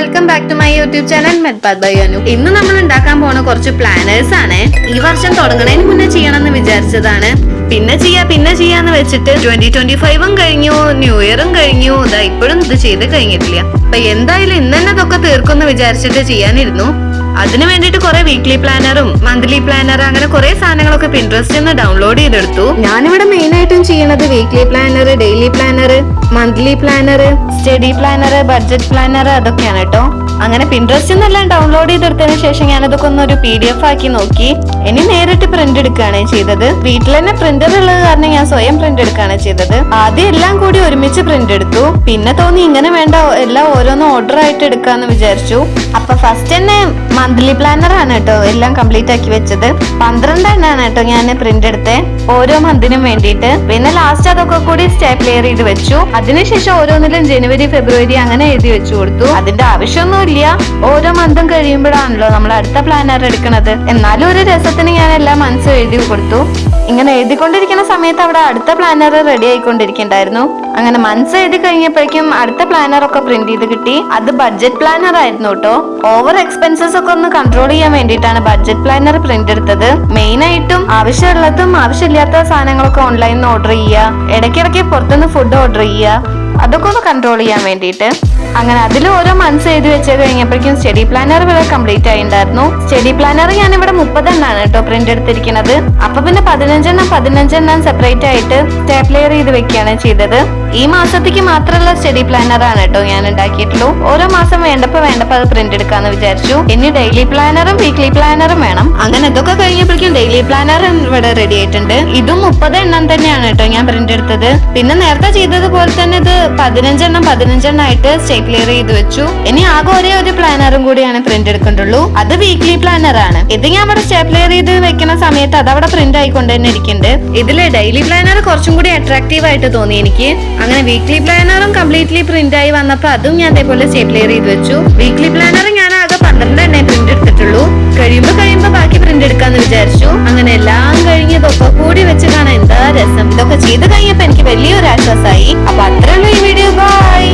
Welcome back to my YouTube channel Medpath by Anu. ഇന്ന് നമ്മൾ ഉണ്ടാക്കാൻ പോണ കുറച്ച് പ്ലാനേഴ്സ് ആണ്. ഈ വർഷം തുടങ്ങണതിന് മുന്നേ ചെയ്യണമെന്ന് വിചാരിച്ചതാണ്. പിന്നെ ചെയ്യാന്ന് വെച്ചിട്ട് 2025 കഴിഞ്ഞു, ന്യൂ ഇയറും കഴിഞ്ഞു, ഇതാ ഇപ്പോഴും ഇത് ചെയ്ത് കഴിഞ്ഞിട്ടില്ല. അപ്പൊ എന്തായാലും ഇന്ന് തന്നെ ഇതൊക്കെ തീർക്കുമെന്ന് വിചാരിച്ചിട്ട് ചെയ്യാനിരുന്നു. അതിന് വേണ്ടിട്ട് കുറെ വീക്ക്ലി പ്ലാനറും മന്ത്ലി പ്ലാനർ അങ്ങനെ കുറെ സാധനങ്ങളൊക്കെ പിൻട്രസ്റ്റിൽ നിന്ന് ഡൗൺലോഡ് ചെയ്തെടുത്തു. ഞാനിവിടെ മെയിൻ ആയിട്ടും ചെയ്യണത് weekly planner, daily planner, monthly planner, study planner, budget planner അതൊക്കെയാണ് കേട്ടോ. അങ്ങനെ പിൻട്രസ്റ്റിൽ നിന്നെല്ലാം ഡൗൺലോഡ് ചെയ്തെടുത്തതിന് ശേഷം ഞാനതൊക്കെ ഒന്ന് ഒരു PDF ആക്കി നോക്കി. ഇനി നേരിട്ട് പ്രിന്റ് എടുക്കുകയാണ് ചെയ്തത്. വീട്ടിൽ തന്നെ പ്രിന്റർ ഉള്ളത് കാരണം ഞാൻ സ്വയം പ്രിന്റ് എടുക്കുകയാണ് ചെയ്തത്. ആദ്യം എല്ലാം കൂടി ഒരുമിച്ച് പ്രിന്റ് എടുത്തു. പിന്നെ തോന്നി ഇങ്ങനെ വേണ്ട, എല്ലാം ഓരോന്നും ഓർഡർ ആയിട്ട് എടുക്കാന്ന് വിചാരിച്ചു. അപ്പൊ ഫസ്റ്റ് തന്നെ മന്ത്ലി പ്ലാനർ ആണ് കേട്ടോ എല്ലാം കംപ്ലീറ്റ് ആക്കി വെച്ചത്. 12 എണ്ണാണ് കേട്ടോ ഞാൻ പ്രിന്റ് എടുത്തേ ഓരോ മന്തിനും വേണ്ടിയിട്ട്. പിന്നെ ലാസ്റ്റ് അതൊക്കെ കൂടി സ്റ്റേപ്ലെയർ ചെയ്ത് വെച്ചു. അതിനുശേഷം ഓരോന്നിലും ജനുവരി, ഫെബ്രുവരി അങ്ങനെ എഴുതി വെച്ചു കൊടുത്തു. അതിന്റെ ആവശ്യമൊന്നും ഇല്ല, ഓരോ മന്തും കഴിയുമ്പോഴാണല്ലോ നമ്മൾ അടുത്ത പ്ലാനർ എടുക്കുന്നത്. എന്നാലും ഒരു രസത്തിന് ഞാൻ എല്ലാ മന്ത്സും എഴുതി കൊടുത്തു. ഇങ്ങനെ എഴുതിക്കൊണ്ടിരിക്കുന്ന സമയത്ത് അവിടെ അടുത്ത പ്ലാനർ റെഡി ആയിക്കൊണ്ടിരിക്കണ്ടായിരുന്നു. അങ്ങനെ മന്ത്സ് എഴുതി കഴിഞ്ഞപ്പോഴേക്കും അടുത്ത പ്ലാനർ ഒക്കെ പ്രിന്റ് ചെയ്ത് കിട്ടി. അത് ബഡ്ജറ്റ് പ്ലാനർ ആയിരുന്നു കേട്ടോ. ഓവർ എക്സ്പെൻസസ് ഒക്കെ ഒന്ന് കൺട്രോൾ ചെയ്യാൻ വേണ്ടിയിട്ടാണ് ബഡ്ജറ്റ് പ്ലാനർ പ്രിന്റ് എടുത്തത്. മെയിൻ ആയിട്ടും ആവശ്യമുള്ളതും ആവശ്യമില്ലാത്ത സാധനങ്ങളൊക്കെ ഓൺലൈനിൽ ഓർഡർ ചെയ്യുക, ഇടയ്ക്കിടയ്ക്ക് പുറത്തുനിന്ന് ഫുഡ് ഓർഡർ ചെയ്യുക, അതൊക്കെ ഒന്ന് കൺട്രോൾ ചെയ്യാൻ വേണ്ടിയിട്ട്. അങ്ങനെ അതിൽ ഓരോ മന്ത്സ് എഴുതി വെച്ച് കഴിഞ്ഞപ്പോഴേക്കും സ്റ്റഡി പ്ലാനർ ഇവിടെ കംപ്ലീറ്റ് ആയിട്ടുണ്ടായിരുന്നു. സ്റ്റഡി പ്ലാനർ ഞാൻ ഇവിടെ 30 എണ്ണാണ് കേട്ടോ പ്രിന്റ് എടുത്തിരിക്കുന്നത്. അപ്പൊ പിന്നെ 15 എണ്ണം സെപ്പറേറ്റ് ആയിട്ട് സ്റ്റേപ്ലെയർ ചെയ്ത് വെക്കുകയാണ് ചെയ്തത്. ഈ മാസത്തേക്ക് മാത്രമുള്ള സ്റ്റഡി പ്ലാനർ ആണ് കേട്ടോ ഞാൻ ഉണ്ടാക്കിയിട്ടുള്ളൂ. ഓരോ മാസം വേണ്ടപ്പോ അത് പ്രിന്റ് എടുക്കാന്ന് വിചാരിച്ചു. ഇനി ഡെയിലി പ്ലാനറും വീക്ക്ലി പ്ലാനറും വേണം. അങ്ങനെ ഇതൊക്കെ കഴിഞ്ഞപ്പോഴേക്കും ഡെയിലി പ്ലാനർ ഇവിടെ റെഡി ആയിട്ടുണ്ട്. ഇതും 30 എണ്ണം തന്നെയാണ് കേട്ടോ ഞാൻ പ്രിന്റ് എടുത്തത്. പിന്നെ നേരത്തെ ചെയ്തതുപോലെ തന്നെ ഇത് 15 എണ്ണം ആയിട്ട് സ്റ്റേപ്ലെയർ ചെയ്ത് വെച്ചു. ഇനി ആകെ ഒരേ ഒരു പ്ലാനറും കൂടിയാണ് പ്രിന്റ് എടുക്കണ്ടുള്ളൂ. അത് വീക്ക്ലി പ്ലാനർ ആണ്. ഇത് ഞാൻ അവിടെ സ്റ്റേപ്ലെയർ ചെയ്ത് വെക്കുന്ന സമയത്ത് അത് അവിടെ പ്രിന്റ് ആയിക്കൊണ്ട് തന്നെ ഇരിക്കുന്നുണ്ട്. ഇതില് ഡെയിലി പ്ലാനർ കുറച്ചും കൂടി അട്രാക്റ്റീവ് ആയിട്ട് തോന്നി എനിക്ക്. അങ്ങനെ വീക്ക്ലി പ്ലാനറും കംപ്ലീറ്റ്ലി പ്രിന്റ് ആയി വന്നപ്പോ അതും ഞാൻ അതേപോലെ സ്റ്റേപ്ലെയർ ചെയ്ത് വെച്ചു. വീക്ക്ലി പ്ലാനർ ഞാൻ ആകെ 12 എണ്ണേ പ്രിന്റ് എടുത്തിട്ടുള്ളൂ. കഴിയുമ്പോ ബാക്കി പ്രിന്റ് എടുക്കാന്ന് വിചാരിച്ചു. അങ്ങനെ എല്ലാം കഴിഞ്ഞ് ഇതൊക്കെ കൂടി വെച്ച് കാണാൻ എന്താ രസം. ഇതൊക്കെ ചെയ്ത് കഴിഞ്ഞപ്പോ എനിക്ക് വലിയൊരു ആശ്വാസമായി. അപ്പൊ അത്രേ ഉള്ളൂ ഈ വീഡിയോ. ബൈ.